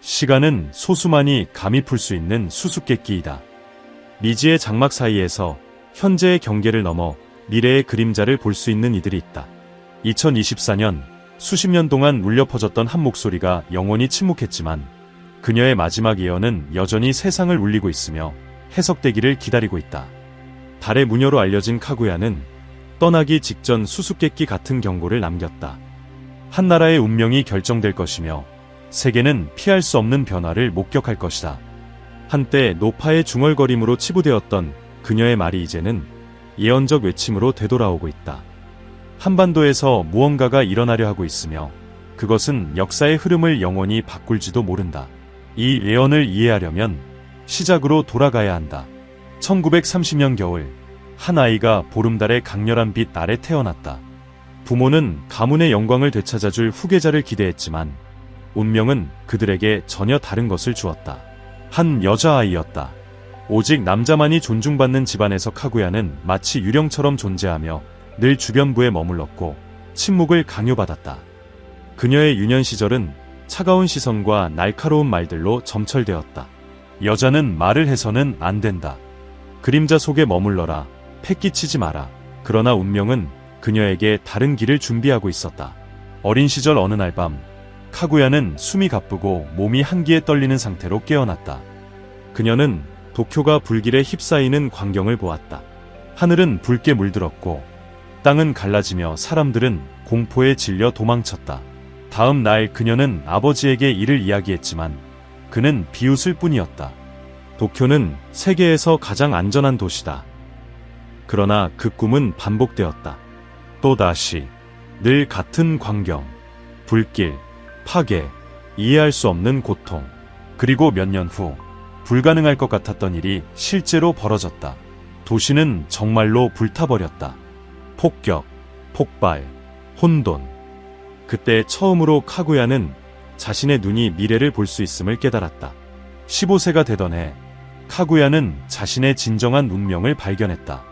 시간은 소수만이 감히 풀 수 있는 수수께끼이다. 미지의 장막 사이에서 현재의 경계를 넘어 미래의 그림자를 볼 수 있는 이들이 있다. 2024년 수십 년 동안 울려 퍼졌던 한 목소리가 영원히 침묵했지만 그녀의 마지막 예언은 여전히 세상을 울리고 있으며 해석되기를 기다리고 있다. 달의 무녀로 알려진 카구야는 떠나기 직전 수수께끼 같은 경고를 남겼다. 한 나라의 운명이 결정될 것이며 세계는 피할 수 없는 변화를 목격할 것이다. 한때 노파의 중얼거림으로 치부되었던 그녀의 말이 이제는 예언적 외침으로 되돌아오고 있다. 한반도에서 무언가가 일어나려 하고 있으며 그것은 역사의 흐름을 영원히 바꿀지도 모른다. 이 예언을 이해하려면 시작으로 돌아가야 한다. 1930년 겨울, 한 아이가 보름달의 강렬한 빛 아래 태어났다. 부모는 가문의 영광을 되찾아줄 후계자를 기대했지만 운명은 그들에게 전혀 다른 것을 주었다. 한 여자아이였다. 오직 남자만이 존중받는 집안에서 카구야는 마치 유령처럼 존재하며 늘 주변부에 머물렀고 침묵을 강요받았다. 그녀의 유년 시절은 차가운 시선과 날카로운 말들로 점철되었다. 여자는 말을 해서는 안 된다. 그림자 속에 머물러라. 패기치지 마라. 그러나 운명은 그녀에게 다른 길을 준비하고 있었다. 어린 시절 어느 날 밤, 카구야는 숨이 가쁘고 몸이 한기에 떨리는 상태로 깨어났다. 그녀는 도쿄가 불길에 휩싸이는 광경을 보았다. 하늘은 붉게 물들었고 땅은 갈라지며 사람들은 공포에 질려 도망쳤다. 다음 날 그녀는 아버지에게 이를 이야기했지만 그는 비웃을 뿐이었다. 도쿄는 세계에서 가장 안전한 도시다. 그러나 그 꿈은 반복되었다. 또다시 늘 같은 광경, 불길, 파괴, 이해할 수 없는 고통. 그리고 몇 년 후 불가능할 것 같았던 일이 실제로 벌어졌다. 도시는 정말로 불타버렸다. 폭격, 폭발, 혼돈. 그때 처음으로 카구야는 자신의 눈이 미래를 볼 수 있음을 깨달았다. 15세가 되던 해, 카구야는 자신의 진정한 운명을 발견했다.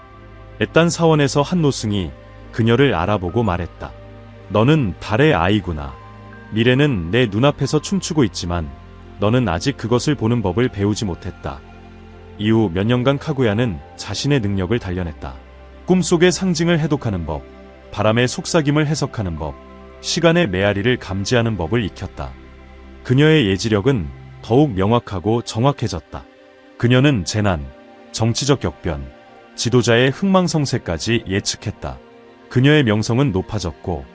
애딴 사원에서 한 노승이 그녀를 알아보고 말했다. 너는 달의 아이구나. 미래는 내 눈앞에서 춤추고 있지만 너는 아직 그것을 보는 법을 배우지 못했다. 이후 몇 년간 카구야는 자신의 능력을 단련했다. 꿈속의 상징을 해독하는 법, 바람의 속삭임을 해석하는 법, 시간의 메아리를 감지하는 법을 익혔다. 그녀의 예지력은 더욱 명확하고 정확해졌다. 그녀는 재난, 정치적 격변, 지도자의 흥망성쇠까지 예측했다. 그녀의 명성은 높아졌고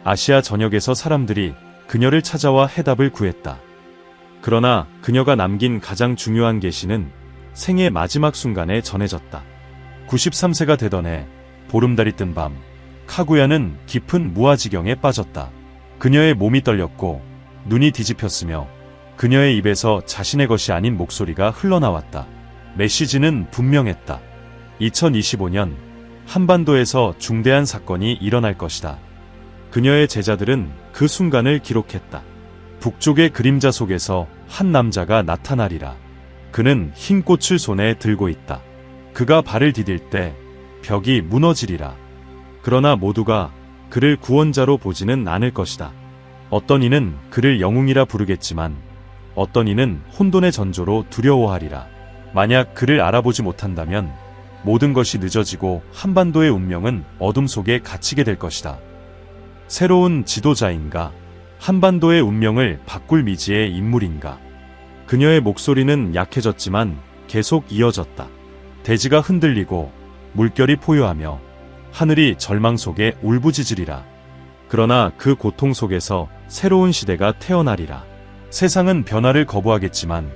아시아 전역에서 사람들이 그녀를 찾아와 해답을 구했다. 그러나 그녀가 남긴 가장 중요한 계시는 생의 마지막 순간에 전해졌다. 93세가 되던 해, 보름달이 뜬 밤, 카구야는 깊은 무아지경에 빠졌다. 그녀의 몸이 떨렸고 눈이 뒤집혔으며 그녀의 입에서 자신의 것이 아닌 목소리가 흘러나왔다. 메시지는 분명했다. 2025년 한반도에서 중대한 사건이 일어날 것이다. 그녀의 제자들은 그 순간을 기록했다. 북쪽의 그림자 속에서 한 남자가 나타나리라. 그는 흰 꽃을 손에 들고 있다. 그가 발을 디딜 때 벽이 무너지리라. 그러나 모두가 그를 구원자로 보지는 않을 것이다. 어떤 이는 그를 영웅이라 부르겠지만 어떤 이는 혼돈의 전조로 두려워하리라. 만약 그를 알아보지 못한다면 모든 것이 늦어지고 한반도의 운명은 어둠 속에 갇히게 될 것이다. 새로운 지도자인가? 한반도의 운명을 바꿀 미지의 인물인가? 그녀의 목소리는 약해졌지만 계속 이어졌다. 대지가 흔들리고 물결이 포효하며 하늘이 절망 속에 울부짖으리라. 그러나 그 고통 속에서 새로운 시대가 태어나리라. 세상은 변화를 거부하겠지만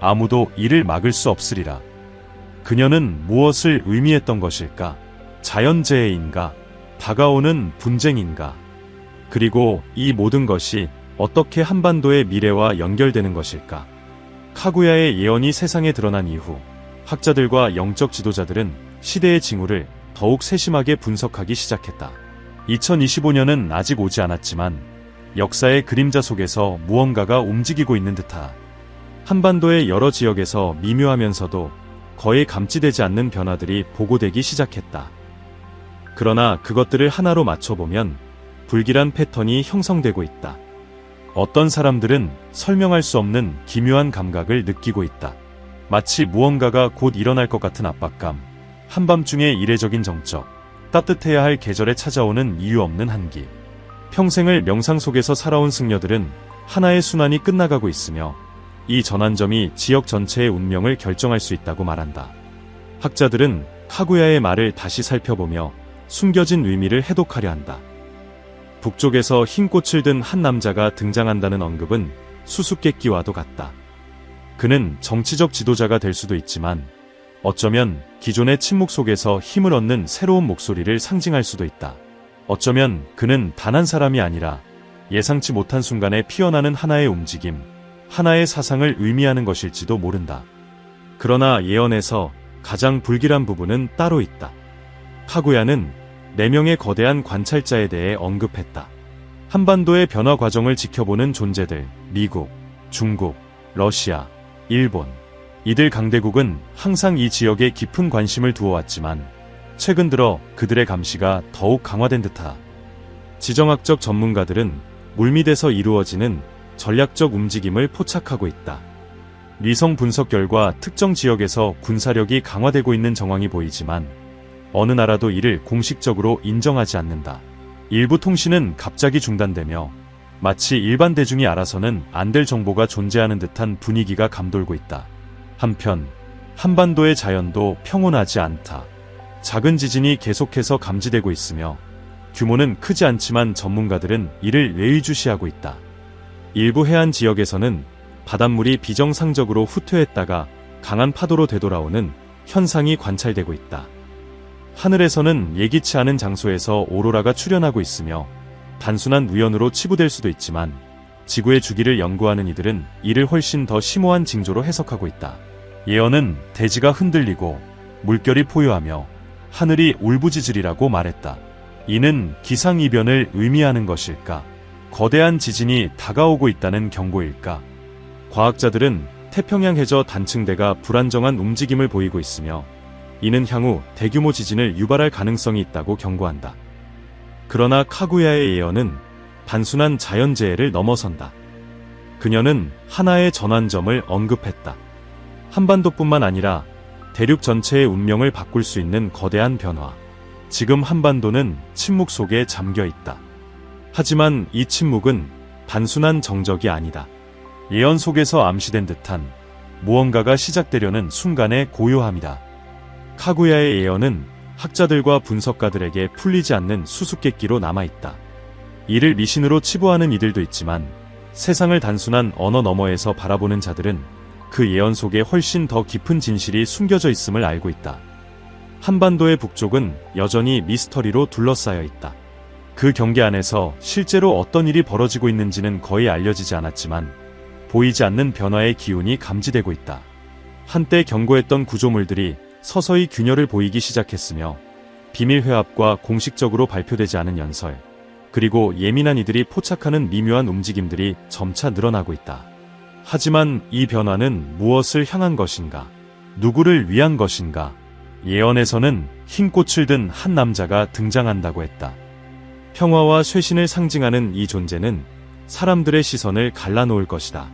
아무도 이를 막을 수 없으리라. 그녀는 무엇을 의미했던 것일까? 자연재해인가? 다가오는 분쟁인가? 그리고 이 모든 것이 어떻게 한반도의 미래와 연결되는 것일까? 카구야의 예언이 세상에 드러난 이후 학자들과 영적 지도자들은 시대의 징후를 더욱 세심하게 분석하기 시작했다. 2025년은 아직 오지 않았지만 역사의 그림자 속에서 무언가가 움직이고 있는 듯하다. 한반도의 여러 지역에서 미묘하면서도 거의 감지되지 않는 변화들이 보고되기 시작했다. 그러나 그것들을 하나로 맞춰보면 불길한 패턴이 형성되고 있다. 어떤 사람들은 설명할 수 없는 기묘한 감각을 느끼고 있다. 마치 무언가가 곧 일어날 것 같은 압박감, 한밤중의 이례적인 정적, 따뜻해야 할 계절에 찾아오는 이유 없는 한기. 평생을 명상 속에서 살아온 승려들은 하나의 순환이 끝나가고 있으며 이 전환점이 지역 전체의 운명을 결정할 수 있다고 말한다. 학자들은 카구야의 말을 다시 살펴보며 숨겨진 의미를 해독하려 한다. 북쪽에서 흰 꽃을 든 한 남자가 등장한다는 언급은 수수께끼와도 같다. 그는 정치적 지도자가 될 수도 있지만 어쩌면 기존의 침묵 속에서 힘을 얻는 새로운 목소리를 상징할 수도 있다. 어쩌면 그는 단 한 사람이 아니라 예상치 못한 순간에 피어나는 하나의 움직임, 하나의 사상을 의미하는 것일지도 모른다. 그러나 예언에서 가장 불길한 부분은 따로 있다. 카구야는 4명의 거대한 관찰자에 대해 언급했다. 한반도의 변화 과정을 지켜보는 존재들, 미국, 중국, 러시아, 일본. 이들 강대국은 항상 이 지역에 깊은 관심을 두어왔지만 최근 들어 그들의 감시가 더욱 강화된 듯하다. 지정학적 전문가들은 물밑에서 이루어지는 전략적 움직임을 포착하고 있다. 위성 분석 결과 특정 지역에서 군사력이 강화되고 있는 정황이 보이지만 어느 나라도 이를 공식적으로 인정하지 않는다. 일부 통신은 갑자기 중단되며 마치 일반 대중이 알아서는 안 될 정보가 존재하는 듯한 분위기가 감돌고 있다. 한편 한반도의 자연도 평온하지 않다. 작은 지진이 계속해서 감지되고 있으며 규모는 크지 않지만 전문가들은 이를 예의주시하고 있다. 일부 해안 지역에서는 바닷물이 비정상적으로 후퇴했다가 강한 파도로 되돌아오는 현상이 관찰되고 있다. 하늘에서는 예기치 않은 장소에서 오로라가 출현하고 있으며 단순한 우연으로 치부될 수도 있지만 지구의 주기를 연구하는 이들은 이를 훨씬 더 심오한 징조로 해석하고 있다. 예언은 대지가 흔들리고 물결이 포효하며 하늘이 울부짖으리라고 말했다. 이는 기상이변을 의미하는 것일까? 거대한 지진이 다가오고 있다는 경고일까? 과학자들은 태평양 해저 단층대가 불안정한 움직임을 보이고 있으며 이는 향후 대규모 지진을 유발할 가능성이 있다고 경고한다. 그러나 카구야의 예언은 단순한 자연재해를 넘어선다. 그녀는 하나의 전환점을 언급했다. 한반도뿐만 아니라 대륙 전체의 운명을 바꿀 수 있는 거대한 변화. 지금 한반도는 침묵 속에 잠겨 있다. 하지만 이 침묵은 단순한 정적이 아니다. 예언 속에서 암시된 듯한 무언가가 시작되려는 순간의 고요함이다. 카구야의 예언은 학자들과 분석가들에게 풀리지 않는 수수께끼로 남아있다. 이를 미신으로 치부하는 이들도 있지만 세상을 단순한 언어 너머에서 바라보는 자들은 그 예언 속에 훨씬 더 깊은 진실이 숨겨져 있음을 알고 있다. 한반도의 북쪽은 여전히 미스터리로 둘러싸여 있다. 그 경계 안에서 실제로 어떤 일이 벌어지고 있는지는 거의 알려지지 않았지만 보이지 않는 변화의 기운이 감지되고 있다. 한때 경고했던 구조물들이 서서히 균열을 보이기 시작했으며 비밀 회합과 공식적으로 발표되지 않은 연설, 그리고 예민한 이들이 포착하는 미묘한 움직임들이 점차 늘어나고 있다. 하지만 이 변화는 무엇을 향한 것인가? 누구를 위한 것인가? 예언에서는 흰 꽃을 든 한 남자가 등장한다고 했다. 평화와 쇄신을 상징하는 이 존재는 사람들의 시선을 갈라놓을 것이다.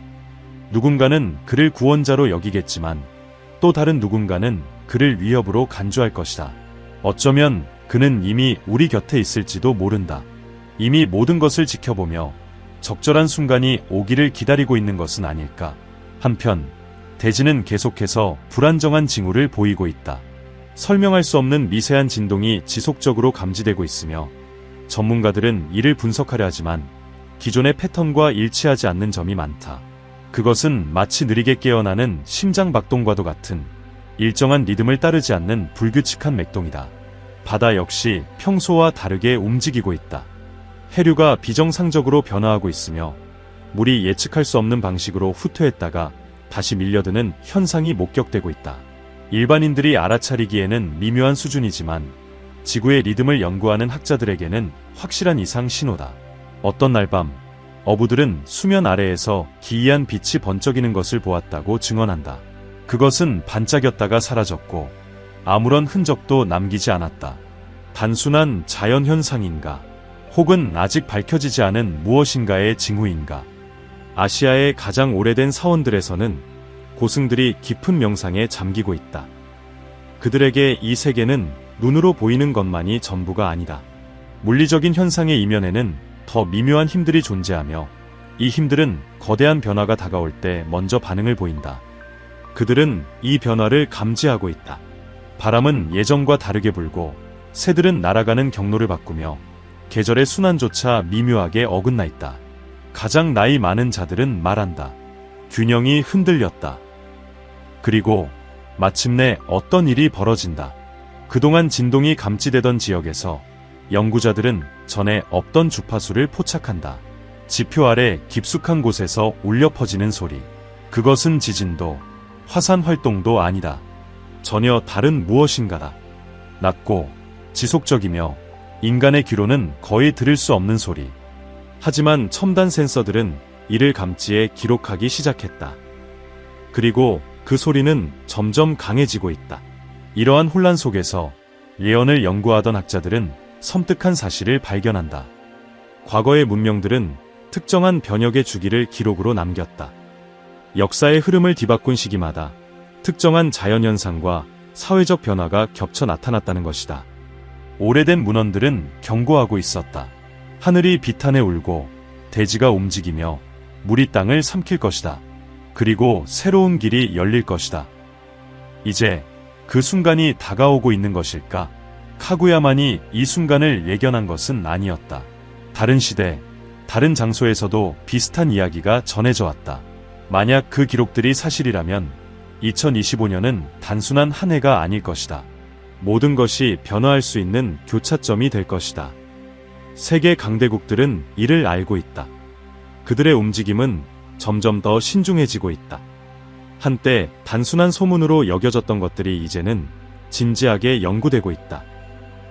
누군가는 그를 구원자로 여기겠지만 또 다른 누군가는 그를 위협으로 간주할 것이다. 어쩌면 그는 이미 우리 곁에 있을지도 모른다. 이미 모든 것을 지켜보며 적절한 순간이 오기를 기다리고 있는 것은 아닐까. 한편 대지는 계속해서 불안정한 징후를 보이고 있다. 설명할 수 없는 미세한 진동이 지속적으로 감지되고 있으며 전문가들은 이를 분석하려 하지만 기존의 패턴과 일치하지 않는 점이 많다. 그것은 마치 느리게 깨어나는 심장 박동과도 같은 일정한 리듬을 따르지 않는 불규칙한 맥동이다. 바다 역시 평소와 다르게 움직이고 있다. 해류가 비정상적으로 변화하고 있으며 물이 예측할 수 없는 방식으로 후퇴했다가 다시 밀려드는 현상이 목격되고 있다. 일반인들이 알아차리기에는 미묘한 수준이지만 지구의 리듬을 연구하는 학자들에게는 확실한 이상 신호다. 어떤 날 밤 어부들은 수면 아래에서 기이한 빛이 번쩍이는 것을 보았다고 증언한다. 그것은 반짝였다가 사라졌고 아무런 흔적도 남기지 않았다. 단순한 자연현상인가? 혹은 아직 밝혀지지 않은 무엇인가의 징후인가? 아시아의 가장 오래된 사원들에서는 고승들이 깊은 명상에 잠기고 있다. 그들에게 이 세계는 눈으로 보이는 것만이 전부가 아니다. 물리적인 현상의 이면에는 더 미묘한 힘들이 존재하며 이 힘들은 거대한 변화가 다가올 때 먼저 반응을 보인다. 그들은 이 변화를 감지하고 있다. 바람은 예전과 다르게 불고 새들은 날아가는 경로를 바꾸며 계절의 순환조차 미묘하게 어긋나 있다. 가장 나이 많은 자들은 말한다. 균형이 흔들렸다. 그리고 마침내 어떤 일이 벌어진다. 그동안 진동이 감지되던 지역에서 연구자들은 전에 없던 주파수를 포착한다. 지표 아래 깊숙한 곳에서 울려 퍼지는 소리. 그것은 지진도 화산 활동도 아니다. 전혀 다른 무엇인가다. 낮고 지속적이며 인간의 귀로는 거의 들을 수 없는 소리. 하지만 첨단 센서들은 이를 감지해 기록하기 시작했다. 그리고 그 소리는 점점 강해지고 있다. 이러한 혼란 속에서 예언을 연구하던 학자들은 섬뜩한 사실을 발견한다. 과거의 문명들은 특정한 변혁의 주기를 기록으로 남겼다. 역사의 흐름을 뒤바꾼 시기마다 특정한 자연현상과 사회적 변화가 겹쳐 나타났다는 것이다. 오래된 문헌들은 경고하고 있었다. 하늘이 비탄해 울고 대지가 움직이며 물이 땅을 삼킬 것이다. 그리고 새로운 길이 열릴 것이다. 이제 그 순간이 다가오고 있는 것일까? 카구야만이 이 순간을 예견한 것은 아니었다. 다른 시대, 다른 장소에서도 비슷한 이야기가 전해져 왔다. 만약 그 기록들이 사실이라면 2025년은 단순한 한 해가 아닐 것이다. 모든 것이 변화할 수 있는 교차점이 될 것이다. 세계 강대국들은 이를 알고 있다. 그들의 움직임은 점점 더 신중해지고 있다. 한때 단순한 소문으로 여겨졌던 것들이 이제는 진지하게 연구되고 있다.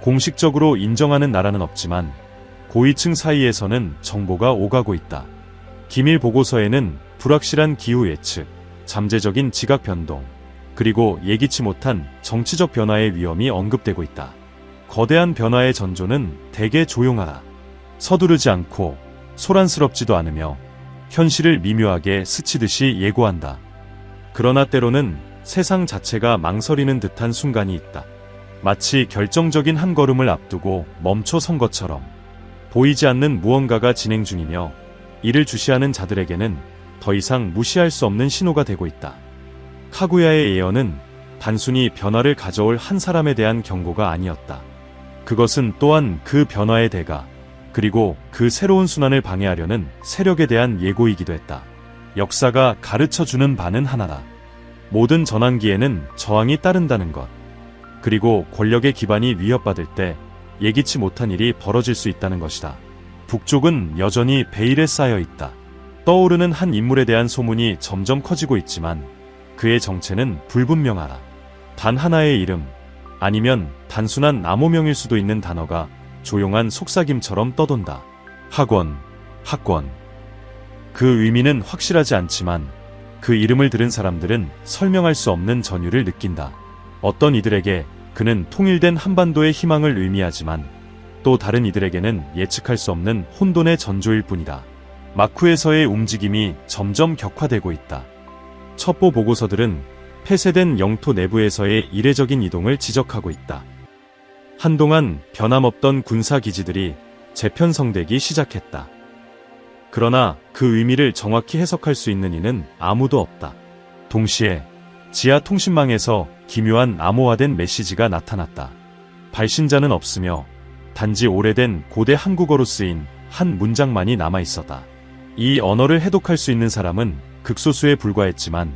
공식적으로 인정하는 나라는 없지만 고위층 사이에서는 정보가 오가고 있다. 기밀 보고서에는 불확실한 기후 예측, 잠재적인 지각 변동, 그리고 예기치 못한 정치적 변화의 위험이 언급되고 있다. 거대한 변화의 전조는 대개 조용하다. 서두르지 않고 소란스럽지도 않으며 현실을 미묘하게 스치듯이 예고한다. 그러나 때로는 세상 자체가 망설이는 듯한 순간이 있다. 마치 결정적인 한 걸음을 앞두고 멈춰선 것처럼 보이지 않는 무언가가 진행 중이며 이를 주시하는 자들에게는 더 이상 무시할 수 없는 신호가 되고 있다. 카구야의 예언은 단순히 변화를 가져올 한 사람에 대한 경고가 아니었다. 그것은 또한 그 변화의 대가, 그리고 그 새로운 순환을 방해하려는 세력에 대한 예고이기도 했다. 역사가 가르쳐주는 바는 하나다. 모든 전환기에는 저항이 따른다는 것. 그리고 권력의 기반이 위협받을 때 예기치 못한 일이 벌어질 수 있다는 것이다. 북쪽은 여전히 베일에 쌓여 있다. 떠오르는 한 인물에 대한 소문이 점점 커지고 있지만 그의 정체는 불분명하다. 단 하나의 이름, 아니면 단순한 암호명일 수도 있는 단어가 조용한 속삭임처럼 떠돈다. 학원. 그 의미는 확실하지 않지만 그 이름을 들은 사람들은 설명할 수 없는 전율을 느낀다. 어떤 이들에게 그는 통일된 한반도의 희망을 의미하지만 또 다른 이들에게는 예측할 수 없는 혼돈의 전조일 뿐이다. 마쿠에서의 움직임이 점점 격화되고 있다. 첩보 보고서들은 폐쇄된 영토 내부에서의 이례적인 이동을 지적하고 있다. 한동안 변함없던 군사기지들이 재편성되기 시작했다. 그러나 그 의미를 정확히 해석할 수 있는 이는 아무도 없다. 동시에 지하 통신망에서 기묘한 암호화된 메시지가 나타났다. 발신자는 없으며 단지 오래된 고대 한국어로 쓰인 한 문장만이 남아있었다. 이 언어를 해독할 수 있는 사람은 극소수에 불과했지만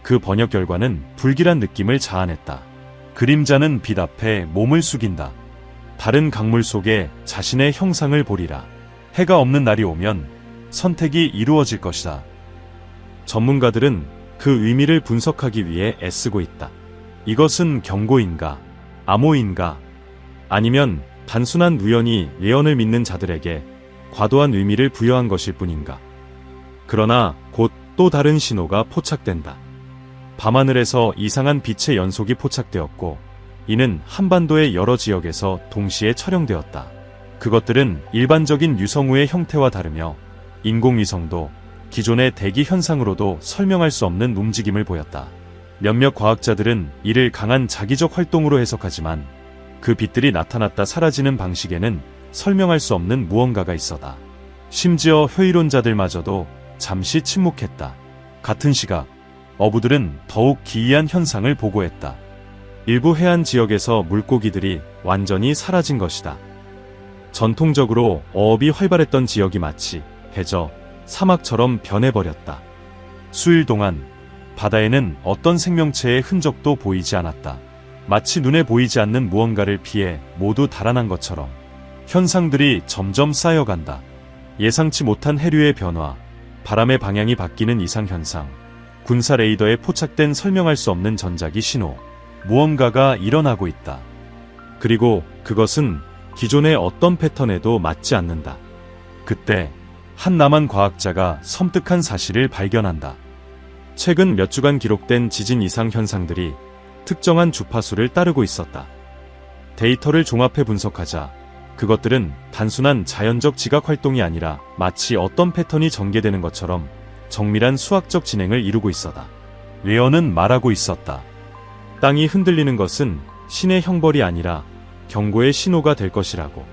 그 번역 결과는 불길한 느낌을 자아냈다. 그림자는 빛 앞에 몸을 숙인다. 다른 강물 속에 자신의 형상을 보리라. 해가 없는 날이 오면 선택이 이루어질 것이다. 전문가들은 그 의미를 분석하기 위해 애쓰고 있다. 이것은 경고인가? 암호인가? 아니면 단순한 우연히 예언을 믿는 자들에게 과도한 의미를 부여한 것일 뿐인가? 그러나 곧 또 다른 신호가 포착된다. 밤하늘에서 이상한 빛의 연속이 포착되었고 이는 한반도의 여러 지역에서 동시에 촬영되었다. 그것들은 일반적인 유성우의 형태와 다르며 인공위성도 기존의 대기 현상으로도 설명할 수 없는 움직임을 보였다. 몇몇 과학자들은 이를 강한 자기적 활동으로 해석하지만 그 빛들이 나타났다 사라지는 방식에는 설명할 수 없는 무언가가 있었다. 심지어 효이론자들마저도 잠시 침묵했다. 같은 시각, 어부들은 더욱 기이한 현상을 보고했다. 일부 해안 지역에서 물고기들이 완전히 사라진 것이다. 전통적으로 어업이 활발했던 지역이 마치 해저, 사막처럼 변해버렸다. 수일 동안 바다에는 어떤 생명체의 흔적도 보이지 않았다. 마치 눈에 보이지 않는 무언가를 피해 모두 달아난 것처럼 현상들이 점점 쌓여간다. 예상치 못한 해류의 변화, 바람의 방향이 바뀌는 이상현상, 군사 레이더에 포착된 설명할 수 없는 전자기 신호, 무언가가 일어나고 있다. 그리고 그것은 기존의 어떤 패턴에도 맞지 않는다. 그때 한 남한 과학자가 섬뜩한 사실을 발견한다. 최근 몇 주간 기록된 지진 이상 현상들이 특정한 주파수를 따르고 있었다. 데이터를 종합해 분석하자 그것들은 단순한 자연적 지각 활동이 아니라 마치 어떤 패턴이 전개되는 것처럼 정밀한 수학적 진행을 이루고 있었다. 웨어는 말하고 있었다. 땅이 흔들리는 것은 신의 형벌이 아니라 경고의 신호가 될 것이라고.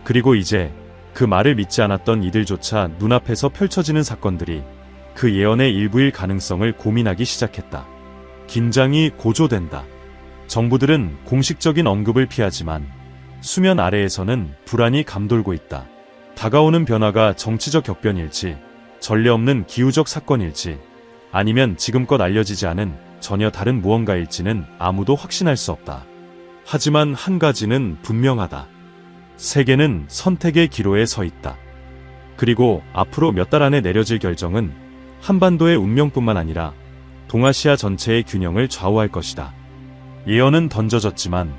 그리고 이제 그 말을 믿지 않았던 이들조차 눈앞에서 펼쳐지는 사건들이 그 예언의 일부일 가능성을 고민하기 시작했다. 긴장이 고조된다. 정부들은 공식적인 언급을 피하지만 수면 아래에서는 불안이 감돌고 있다. 다가오는 변화가 정치적 격변일지, 전례 없는 기후적 사건일지, 아니면 지금껏 알려지지 않은 전혀 다른 무언가일지는 아무도 확신할 수 없다. 하지만 한 가지는 분명하다. 세계는 선택의 기로에 서 있다. 그리고 앞으로 몇 달 안에 내려질 결정은 한반도의 운명뿐만 아니라 동아시아 전체의 균형을 좌우할 것이다. 예언은 던져졌지만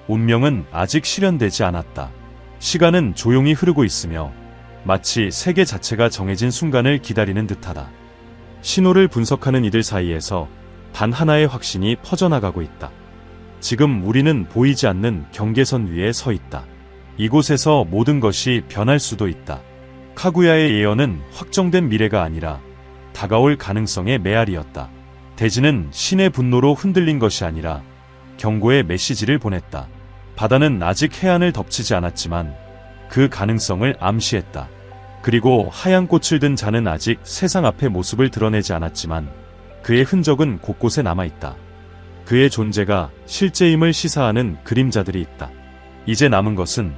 운명은 아직 실현되지 않았다. 시간은 조용히 흐르고 있으며 마치 세계 자체가 정해진 순간을 기다리는 듯하다. 신호를 분석하는 이들 사이에서 단 하나의 확신이 퍼져나가고 있다. 지금 우리는 보이지 않는 경계선 위에 서 있다. 이곳에서 모든 것이 변할 수도 있다. 카구야의 예언은 확정된 미래가 아니라 다가올 가능성의 메아리였다. 대지는 신의 분노로 흔들린 것이 아니라 경고의 메시지를 보냈다. 바다는 아직 해안을 덮치지 않았지만 그 가능성을 암시했다. 그리고 하얀 꽃을 든 자는 아직 세상 앞의 모습을 드러내지 않았지만 그의 흔적은 곳곳에 남아있다. 그의 존재가 실제임을 시사하는 그림자들이 있다. 이제 남은 것은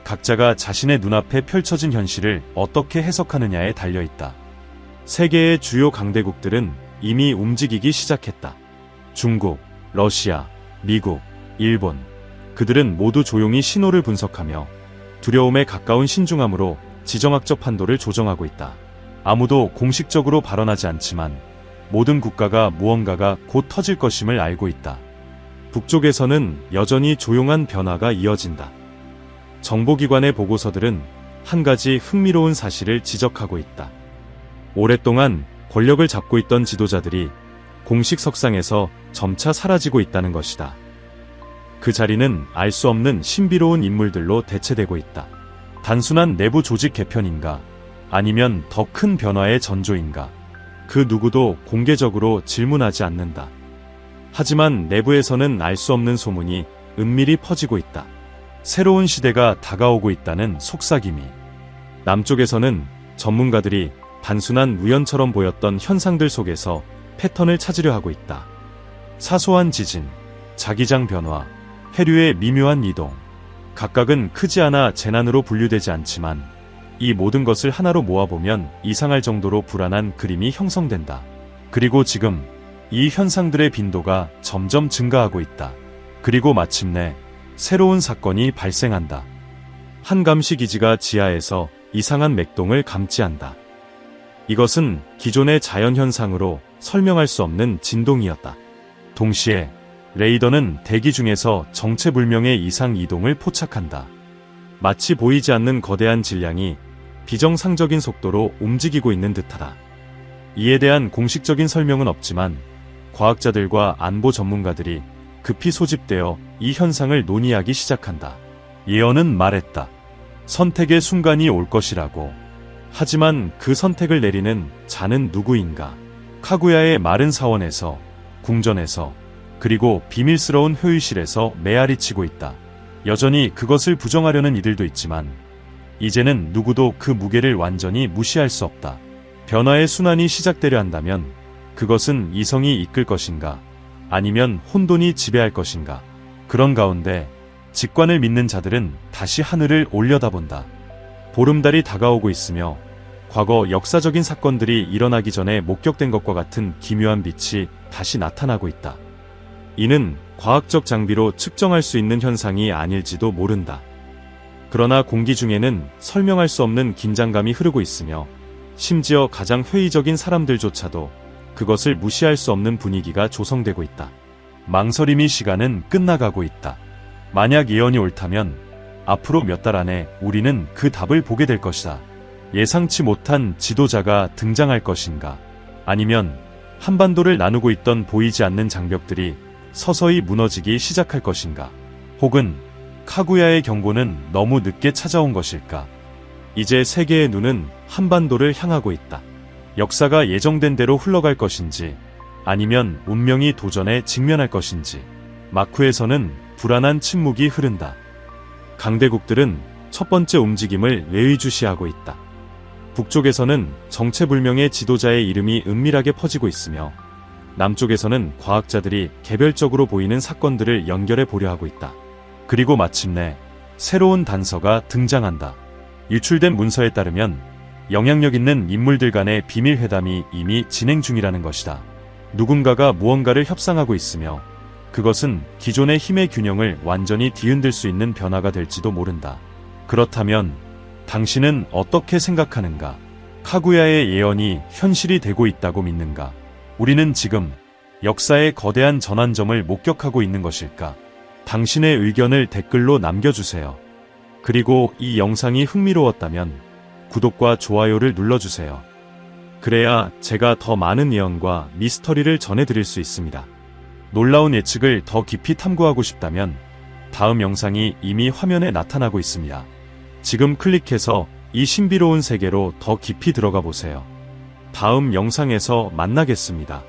각자가 자신의 눈앞에 펼쳐진 현실을 어떻게 해석하느냐에 달려있다. 세계의 주요 강대국들은 이미 움직이기 시작했다. 중국, 러시아, 미국, 일본. 그들은 모두 조용히 신호를 분석하며 두려움에 가까운 신중함으로 지정학적 판도를 조정하고 있다. 아무도 공식적으로 발언하지 않지만 모든 국가가 무언가가 곧 터질 것임을 알고 있다. 북쪽에서는 여전히 조용한 변화가 이어진다. 정보기관의 보고서들은 한 가지 흥미로운 사실을 지적하고 있다. 오랫동안 권력을 잡고 있던 지도자들이 공식 석상에서 점차 사라지고 있다는 것이다. 그 자리는 알 수 없는 신비로운 인물들로 대체되고 있다. 단순한 내부 조직 개편인가? 아니면 더 큰 변화의 전조인가? 그 누구도 공개적으로 질문하지 않는다. 하지만 내부에서는 알 수 없는 소문이 은밀히 퍼지고 있다. 새로운 시대가 다가오고 있다는 속삭임이. 남쪽에서는 전문가들이 단순한 우연처럼 보였던 현상들 속에서 패턴을 찾으려 하고 있다. 사소한 지진, 자기장 변화, 해류의 미묘한 이동. 각각은 크지 않아 재난으로 분류되지 않지만 이 모든 것을 하나로 모아보면 이상할 정도로 불안한 그림이 형성된다. 그리고 지금 이 현상들의 빈도가 점점 증가하고 있다. 그리고 마침내 새로운 사건이 발생한다. 한 감시 기지가 지하에서 이상한 맥동을 감지한다. 이것은 기존의 자연현상으로 설명할 수 없는 진동이었다. 동시에 레이더는 대기 중에서 정체불명의 이상 이동을 포착한다. 마치 보이지 않는 거대한 질량이 비정상적인 속도로 움직이고 있는 듯하다. 이에 대한 공식적인 설명은 없지만 과학자들과 안보 전문가들이 급히 소집되어 이 현상을 논의하기 시작한다. 예언은 말했다. 선택의 순간이 올 것이라고. 하지만 그 선택을 내리는 자는 누구인가? 카구야의 마른 사원에서, 궁전에서, 그리고 비밀스러운 회의실에서 메아리치고 있다. 여전히 그것을 부정하려는 이들도 있지만 이제는 누구도 그 무게를 완전히 무시할 수 없다. 변화의 순환이 시작되려 한다면 그것은 이성이 이끌 것인가? 아니면 혼돈이 지배할 것인가? 그런 가운데 직관을 믿는 자들은 다시 하늘을 올려다본다. 보름달이 다가오고 있으며 과거 역사적인 사건들이 일어나기 전에 목격된 것과 같은 기묘한 빛이 다시 나타나고 있다. 이는 과학적 장비로 측정할 수 있는 현상이 아닐지도 모른다. 그러나 공기 중에는 설명할 수 없는 긴장감이 흐르고 있으며 심지어 가장 회의적인 사람들조차도 그것을 무시할 수 없는 분위기가 조성되고 있다. 망설임의 시간은 끝나가고 있다. 만약 예언이 옳다면 앞으로 몇 달 안에 우리는 그 답을 보게 될 것이다. 예상치 못한 지도자가 등장할 것인가? 아니면 한반도를 나누고 있던 보이지 않는 장벽들이 서서히 무너지기 시작할 것인가? 혹은 카구야의 경고는 너무 늦게 찾아온 것일까? 이제 세계의 눈은 한반도를 향하고 있다. 역사가 예정된 대로 흘러갈 것인지 아니면 운명이 도전에 직면할 것인지 마쿠에서는 불안한 침묵이 흐른다. 강대국들은 첫 번째 움직임을 예의주시하고 있다. 북쪽에서는 정체불명의 지도자의 이름이 은밀하게 퍼지고 있으며 남쪽에서는 과학자들이 개별적으로 보이는 사건들을 연결해 보려 하고 있다. 그리고 마침내 새로운 단서가 등장한다. 유출된 문서에 따르면 영향력 있는 인물들 간의 비밀 회담이 이미 진행 중이라는 것이다. 누군가가 무언가를 협상하고 있으며 그것은 기존의 힘의 균형을 완전히 뒤흔들 수 있는 변화가 될지도 모른다. 그렇다면 당신은 어떻게 생각하는가? 카구야의 예언이 현실이 되고 있다고 믿는가? 우리는 지금 역사의 거대한 전환점을 목격하고 있는 것일까? 당신의 의견을 댓글로 남겨주세요. 그리고 이 영상이 흥미로웠다면 구독과 좋아요를 눌러주세요. 그래야 제가 더 많은 예언과 미스터리를 전해드릴 수 있습니다. 놀라운 예측을 더 깊이 탐구하고 싶다면 다음 영상이 이미 화면에 나타나고 있습니다. 지금 클릭해서 이 신비로운 세계로 더 깊이 들어가 보세요. 다음 영상에서 만나겠습니다.